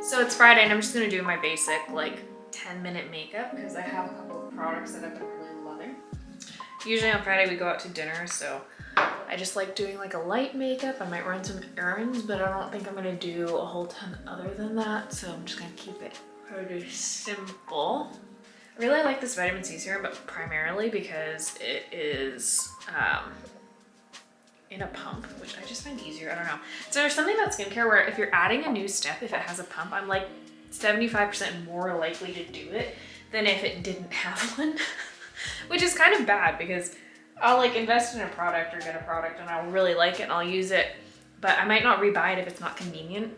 So it's Friday and I'm just gonna do my basic like 10-minute makeup because I have a couple of products that I've been really loving. Usually on Friday we go out to dinner, so I just like doing like a light makeup. I might run some errands, but I don't think I'm gonna do a whole ton other than that. So I'm just gonna keep it pretty simple. I really like this vitamin C serum, but primarily because it is in a pump, which I just find easier. I don't know. So there's something about skincare where if you're adding a new step, if it has a pump, I'm like 75% more likely to do it than if it didn't have one, which is kind of bad because I'll like invest in a product or get a product and I'll really like it and I'll use it, but I might not rebuy it if it's not convenient.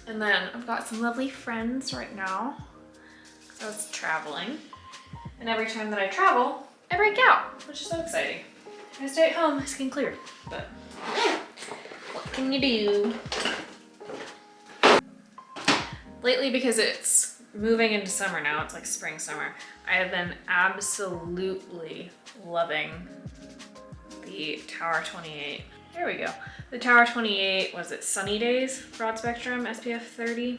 And then I've got some lovely friends right now. So it's traveling. And every time that I travel, I break out, which is so exciting. If I stay at home, my skin clear, but what can you do? Lately, because it's moving into summer now, it's like spring, summer, I have been absolutely loving the Tower 28. There we go. The Tower 28, was it SunnyDays Broad Spectrum SPF 30?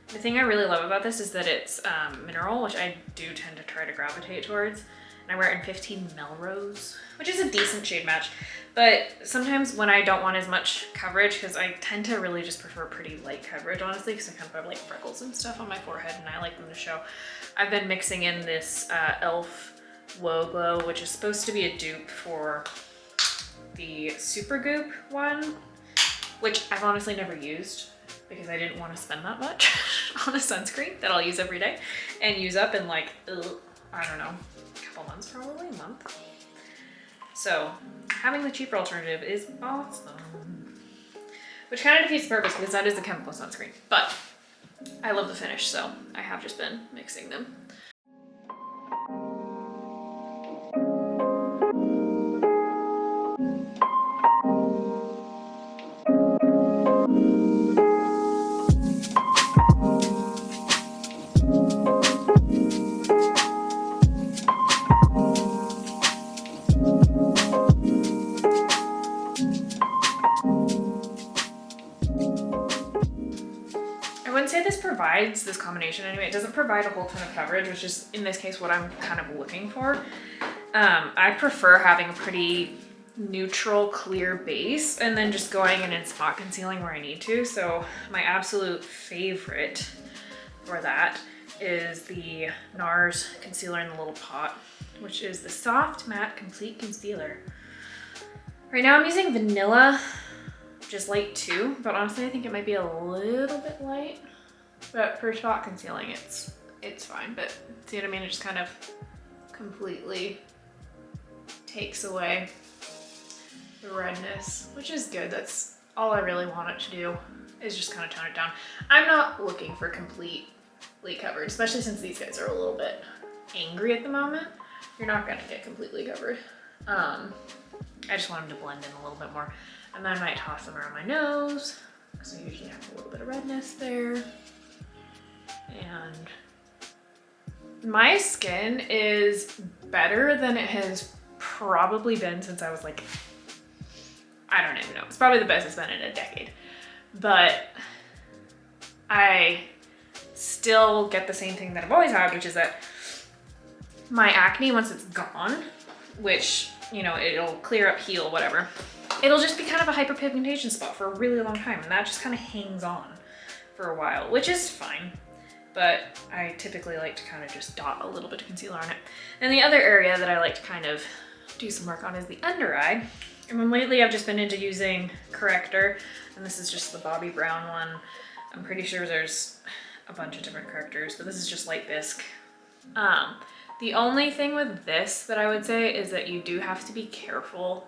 The thing I really love about this is that it's mineral, which I do tend to try to gravitate towards. And I wear it in 15 Melrose, which is a decent shade match. But sometimes when I don't want as much coverage, because I tend to really just prefer pretty light coverage, honestly, because I kind of have like freckles and stuff on my forehead and I like them to show. I've been mixing in this e.l.f. Whoa Glow, which is supposed to be a dupe for the Super Goop one, which I've honestly never used because I didn't want to spend that much on a sunscreen that I'll use every day and use up in like, I don't know, a couple months, probably a month. So having the cheaper alternative is awesome, which kind of defeats the purpose because that is a chemical sunscreen, but I love the finish, so I have just been mixing them. I wouldn't say this provides this combination anyway. It doesn't provide a whole ton of coverage, which is in this case what I'm kind of looking for. I prefer having a pretty neutral, clear base and then just going in and spot concealing where I need to. So my absolute favorite for that is the NARS concealer in the little pot, which is the Soft Matte Complete Concealer. Right now I'm using Vanilla, which is light too, but honestly I think it might be a little bit light. But for spot concealing, it's fine. But see what I mean? It just kind of completely takes away the redness, which is good. That's all I really want it to do, is just kind of tone it down. I'm not looking for completely covered, especially since these guys are a little bit angry at the moment. You're not gonna get completely covered. I just want them to blend in a little bit more. And then I might toss them around my nose, because I usually have a little bit of redness there. And my skin is better than it has probably been since I was like, I don't even know. It's probably the best it's been in a decade. But I still get the same thing that I've always had, which is that my acne, once it's gone, which, you know, it'll clear up, heal, whatever, it'll just be kind of a hyperpigmentation spot for a really long time. And that just kind of hangs on for a while, which is fine. But I typically like to kind of just dot a little bit of concealer on it. And the other area that I like to kind of do some work on is the under eye. And then lately I've just been into using Corrector, and this is just the Bobbi brown one. I'm pretty sure there's a bunch of different correctors, but this is just light bisque. The only thing with this that I would say is that you do have to be careful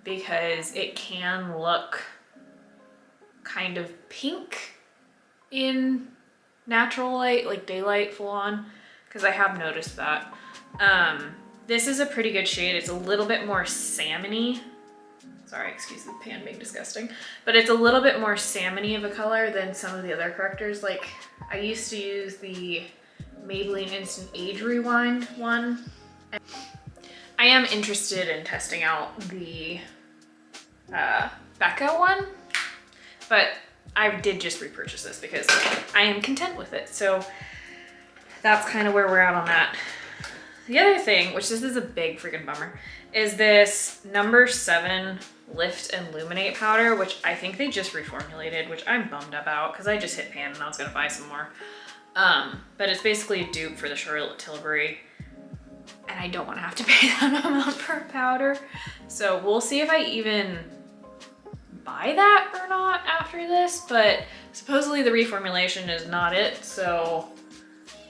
because it can look kind of pink in natural light, like daylight full on, because I have noticed that. This is a pretty good shade. It's a little bit more salmony. Sorry, excuse the pan being disgusting, but it's a little bit more salmony of a color than some of the other correctors. Like I used to use the Maybelline Instant Age Rewind one. I am interested in testing out the Becca one, but I did just repurchase this because I am content with it. So that's kind of where we're at on that. The other thing, which this is a big freaking bummer, is this number 7 Lift and Luminate powder, which I think they just reformulated, which I'm bummed about because I just hit pan and I was gonna buy some more. But it's basically a dupe for the Charlotte Tilbury, and I don't want to have to pay that amount per powder. So we'll see if I even buy that or not after this, but supposedly the reformulation is not it, so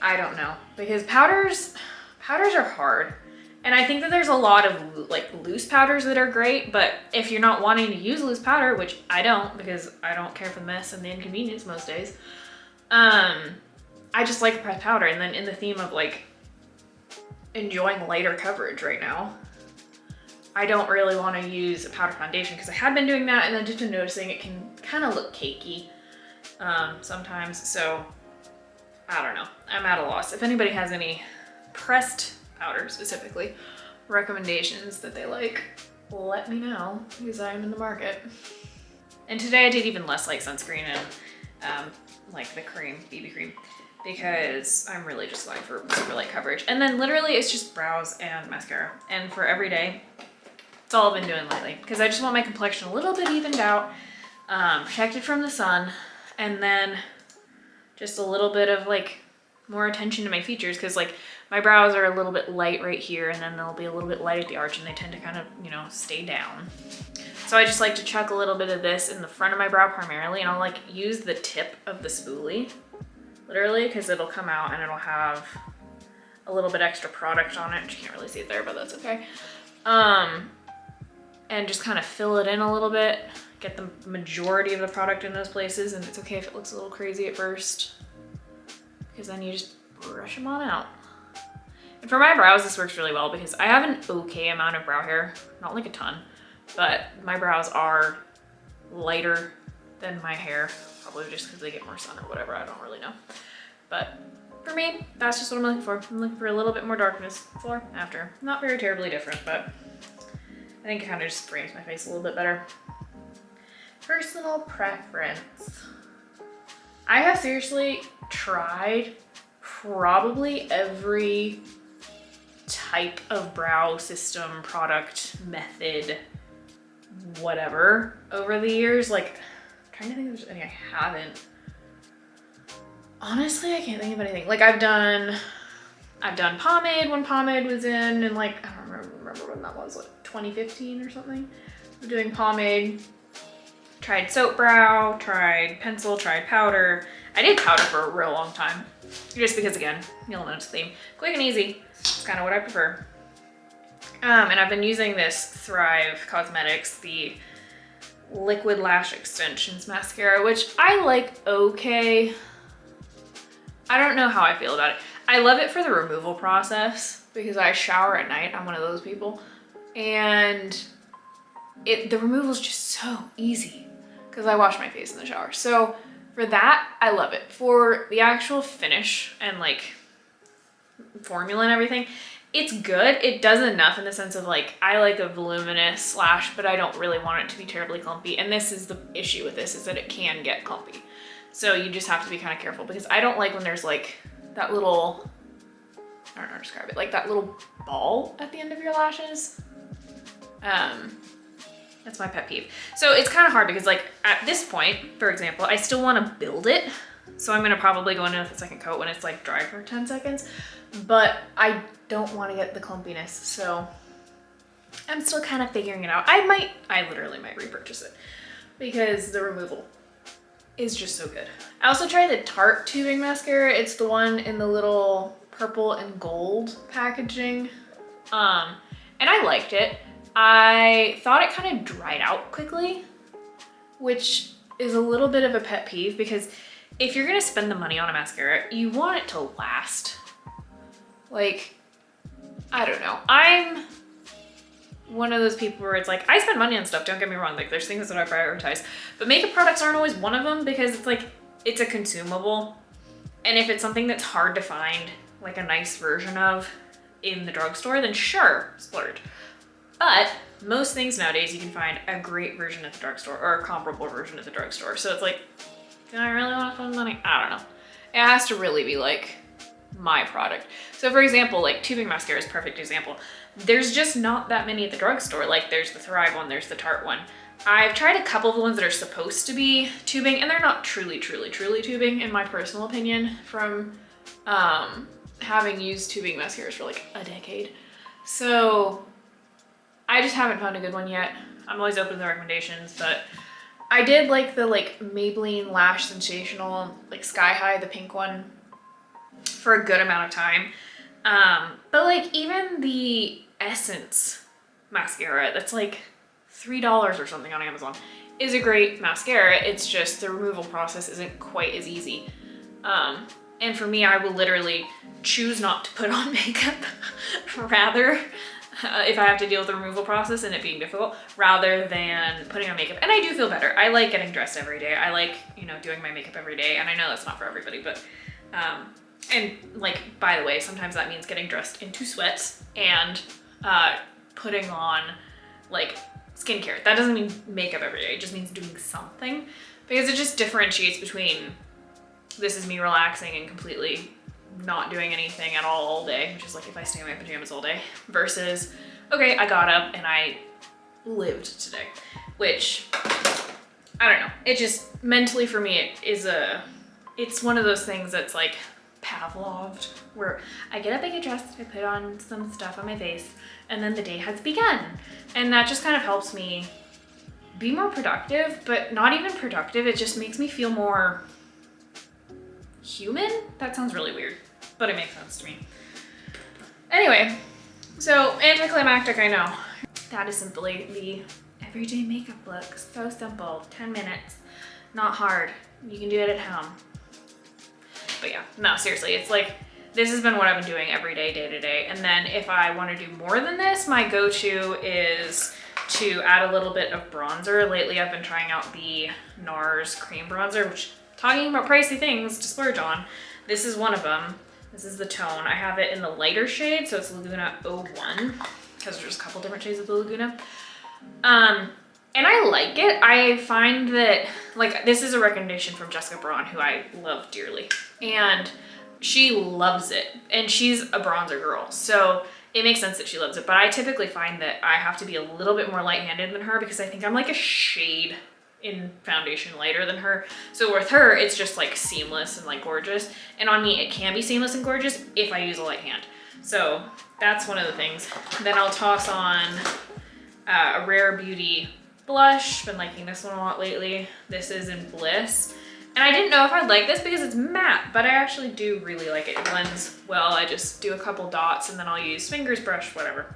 I don't know, because powders are hard. And I think that there's a lot of like loose powders that are great, but if you're not wanting to use loose powder, which I don't because I don't care for the mess and the inconvenience most days, I just like a pressed powder. And then in the theme of like enjoying lighter coverage right now, I don't really want to use a powder foundation because I had been doing that and then just been noticing it can kind of look cakey sometimes. So I don't know, I'm at a loss. If anybody has any pressed powder specifically recommendations that they like, let me know because I'm in the market. And today I did even less like sunscreen and like the cream, BB cream, because I'm really just going for super light coverage. And then literally it's just brows and mascara. And for every day, it's all I've been doing lately because I just want my complexion a little bit evened out, protected from the sun, and then just a little bit of like more attention to my features because like my brows are a little bit light right here and then they'll be a little bit light at the arch and they tend to kind of, you know, stay down. So I just like to chuck a little bit of this in the front of my brow primarily, and I'll like use the tip of the spoolie, literally, because it'll come out and it'll have a little bit extra product on it. You can't really see it there, but that's okay. And just kind of fill it in a little bit, get the majority of the product in those places, and it's okay if it looks a little crazy at first, because then you just brush them on out. And for my brows, this works really well because I have an okay amount of brow hair, not like a ton, but my brows are lighter than my hair, probably just because they get more sun or whatever, I don't really know. But for me, that's just what I'm looking for. I'm looking for a little bit more darkness before, after. Not very terribly different, but I think it kind of just frames my face a little bit better. Personal preference. I have seriously tried probably every type of brow system, product, method, whatever over the years. Like, I'm trying to think if there's any I haven't. Honestly, I can't think of anything. Like I've done pomade when pomade was in, and like, I don't remember when that was, like 2015 or something. I'm doing pomade. Tried soap brow, tried pencil, tried powder. I did powder for a real long time, just because, again, you'll know it's the theme. Quick and easy, it's kind of what I prefer. And I've been using this Thrive Causemetics, the Liquid Lash Extensions Mascara, which I like okay. I don't know how I feel about it. I love it for the removal process because I shower at night. I'm one of those people. And the removal is just so easy because I wash my face in the shower. So for that, I love it. For the actual finish and like formula and everything, it's good. It does enough in the sense of like, I like a voluminous lash, but I don't really want it to be terribly clumpy. And this is the issue with this, is that it can get clumpy. So you just have to be kind of careful because I don't like when there's like that little, I don't know how to describe it, like that little ball at the end of your lashes. That's my pet peeve. So it's kind of hard because like at this point, for example, I still want to build it. So I'm going to probably go in with a second coat when it's like dry for 10 seconds, but I don't want to get the clumpiness. So I'm still kind of figuring it out. I literally might repurchase it because the removal is just so good. I also tried the Tarte tubing mascara. It's the one in the little purple and gold packaging. And I liked it. I thought it kind of dried out quickly, which is a little bit of a pet peeve because if you're gonna spend the money on a mascara, you want it to last. Like, I don't know. I'm one of those people where it's like, I spend money on stuff, don't get me wrong, like there's things that I prioritize, but makeup products aren't always one of them because it's like, it's a consumable. And if it's something that's hard to find like a nice version of in the drugstore, then sure, splurge. But most things nowadays you can find a great version at the drugstore or a comparable version at the drugstore. So it's like, do I really want to spend money? I don't know. It has to really be like my product. So for example, like tubing mascara is a perfect example. There's just not that many at the drugstore. Like there's the Thrive one, there's the Tarte one. I've tried a couple of the ones that are supposed to be tubing, and they're not truly tubing in my personal opinion from having used tubing mascaras for like a decade. So I just haven't found a good one yet. I'm always open to the recommendations, but I did like the Maybelline Lash Sensational, like Sky High, the pink one, for a good amount of time. But like even the Essence mascara that's like $3 or something on Amazon is a great mascara. It's just the removal process isn't quite as easy. And for me, I will literally choose not to put on makeup rather if I have to deal with the removal process and it being difficult, rather than putting on makeup. And I do feel better. I like getting dressed every day. I like, you know, doing my makeup every day. And I know that's not for everybody, but, and like, by the way, sometimes that means getting dressed into sweats and putting on like skincare. That doesn't mean makeup every day. It just means doing something, because it just differentiates between this is me relaxing and completely not doing anything at all day, which is like if I stay in my pajamas all day, versus, okay, I got up and I lived today, which, I don't know. It just, mentally for me, it's one of those things that's like Pavloved, where I get up, I get dressed, I put on some stuff on my face, and then the day has begun. And that just kind of helps me be more productive, but not even productive. It just makes me feel more human. That sounds really weird, but it makes sense to me. Anyway, so anticlimactic, I know. That is simply the everyday makeup look. So simple, 10 minutes, not hard. You can do it at home. But yeah, no, seriously, it's like, this has been what I've been doing every day, day to day. And then if I want to do more than this, my go-to is to add a little bit of bronzer. Lately, I've been trying out the NARS cream bronzer, which, talking about pricey things to splurge on, this is one of them. This is the tone. I have it in the lighter shade, so it's Laguna 01, because there's a couple different shades of the Laguna. And I like it. I find that, like, this is a recommendation from Jessica Braun, who I love dearly, and she loves it, and she's a bronzer girl, so it makes sense that she loves it. But I typically find that I have to be a little bit more light-handed than her, because I think I'm like a shade in foundation lighter than her. So with her, it's just like seamless and like gorgeous, and on me it can be seamless and gorgeous if I use a light hand. So that's one of the things. Then I'll toss on a Rare Beauty blush. Been liking this one a lot lately. This is in Bliss, and I didn't know if I'd like this because it's matte, but I actually do really like it. It blends well. I just do a couple dots and then I'll use fingers, brush, whatever.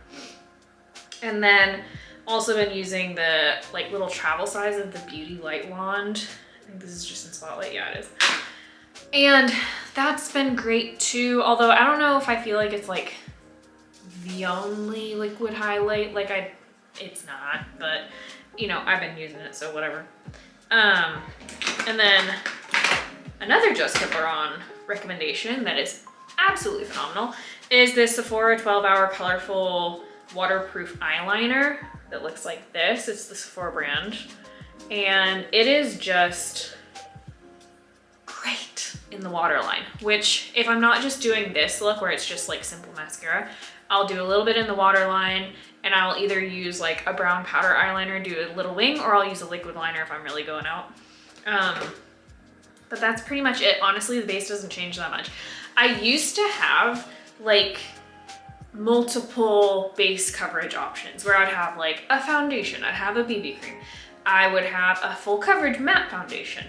And then also been using the like little travel size of the Beauty Light Wand. I think this is just in Spotlight. Yeah, it is. And that's been great too. Although I don't know if I feel like it's like the only liquid highlight. Like it's not, but you know, I've been using it, so whatever. And then another Jessica Braun recommendation that is absolutely phenomenal is this Sephora 12-Hour Colorful Waterproof Eyeliner that looks like this. It's the Sephora brand, and it is just great in the waterline, which if I'm not just doing this look where it's just like simple mascara, I'll do a little bit in the waterline, and I'll either use like a brown powder eyeliner, do a little wing, or I'll use a liquid liner if I'm really going out. But that's pretty much it. Honestly, the base doesn't change that much. I used to have like multiple base coverage options where I'd have like a foundation, I'd have a BB cream, I would have a full coverage matte foundation.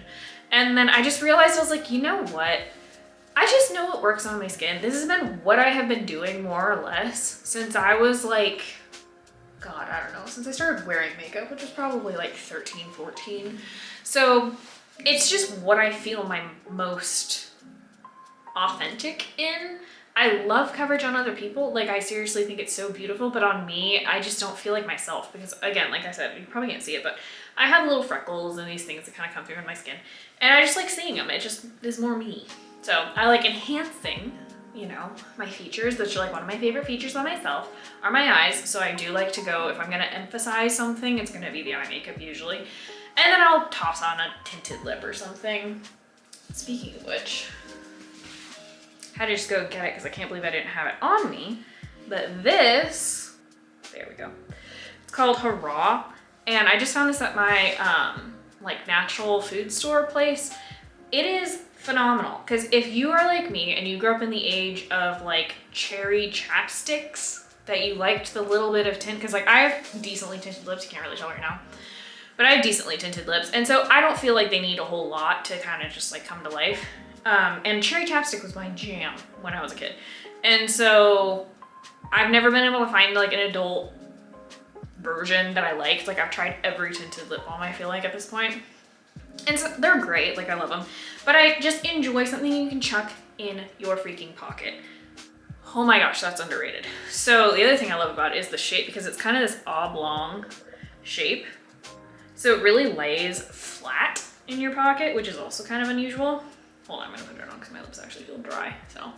And then I just realized, I was like, you know what? I just know what works on my skin. This has been what I have been doing more or less since I was like, God, I don't know, since I started wearing makeup, which was probably like 13, 14. So it's just what I feel my most authentic in. I love coverage on other people. Like, I seriously think it's so beautiful, but on me, I just don't feel like myself because, again, like I said, you probably can't see it, but I have little freckles and these things that kind of come through in my skin, and I just like seeing them. It just is more me. So I like enhancing you know, my features, which are like one of my favorite features on myself, are my eyes. So I do like to go, if I'm gonna emphasize something, it's gonna be the eye makeup usually. And then I'll toss on a tinted lip or something. Speaking of which, I had to just go get it because I can't believe I didn't have it on me. But this, there we go. It's called Hurraw. And I just found this at my like natural food store place. It is phenomenal, because if you are like me and you grew up in the age of like cherry chapsticks that you liked the little bit of tint, because like I have decently tinted lips, you can't really tell right now, but I have decently tinted lips, and so I don't feel like they need a whole lot to kind of just like come to life. And cherry chapstick was my jam when I was a kid, and so I've never been able to find like an adult version that I liked. Like I've tried every tinted lip balm I feel like at this point. And so they're great, like I love them, but I just enjoy something you can chuck in your freaking pocket. Oh my gosh, that's underrated. So the other thing I love about it is the shape, because it's kind of this oblong shape. So it really lays flat in your pocket, which is also kind of unusual. Hold on, I'm gonna put it on because my lips actually feel dry, so.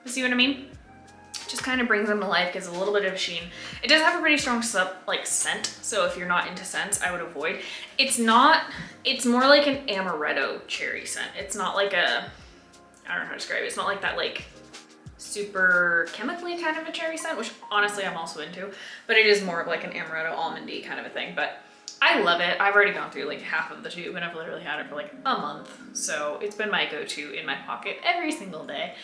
You see what I mean? Just kind of brings them to life, gives a little bit of a sheen. It does have a pretty strong scent, so if you're not into scents, I would avoid. It's not, it's more like an amaretto cherry scent. It's not like a, I don't know how to describe it. It's not like that like super chemically kind of a cherry scent, which honestly I'm also into, but it is more of like an amaretto almondy kind of a thing. But I love it. I've already gone through like half of the tube and I've literally had it for like a month. So it's been my go-to in my pocket every single day.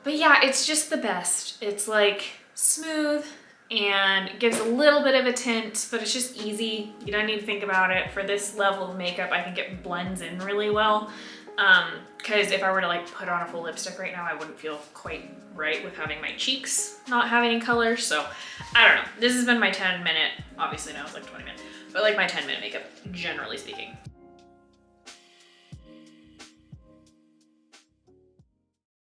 But yeah, it's just the best. It's like smooth and gives a little bit of a tint, but it's just easy. You don't need to think about it. For this level of makeup, I think it blends in really well. Because if I were to like put on a full lipstick right now, I wouldn't feel quite right with having my cheeks not have any color. So I don't know. This has been my 10-minute, obviously now it's like 20 minutes, but like my 10-minute makeup, generally speaking.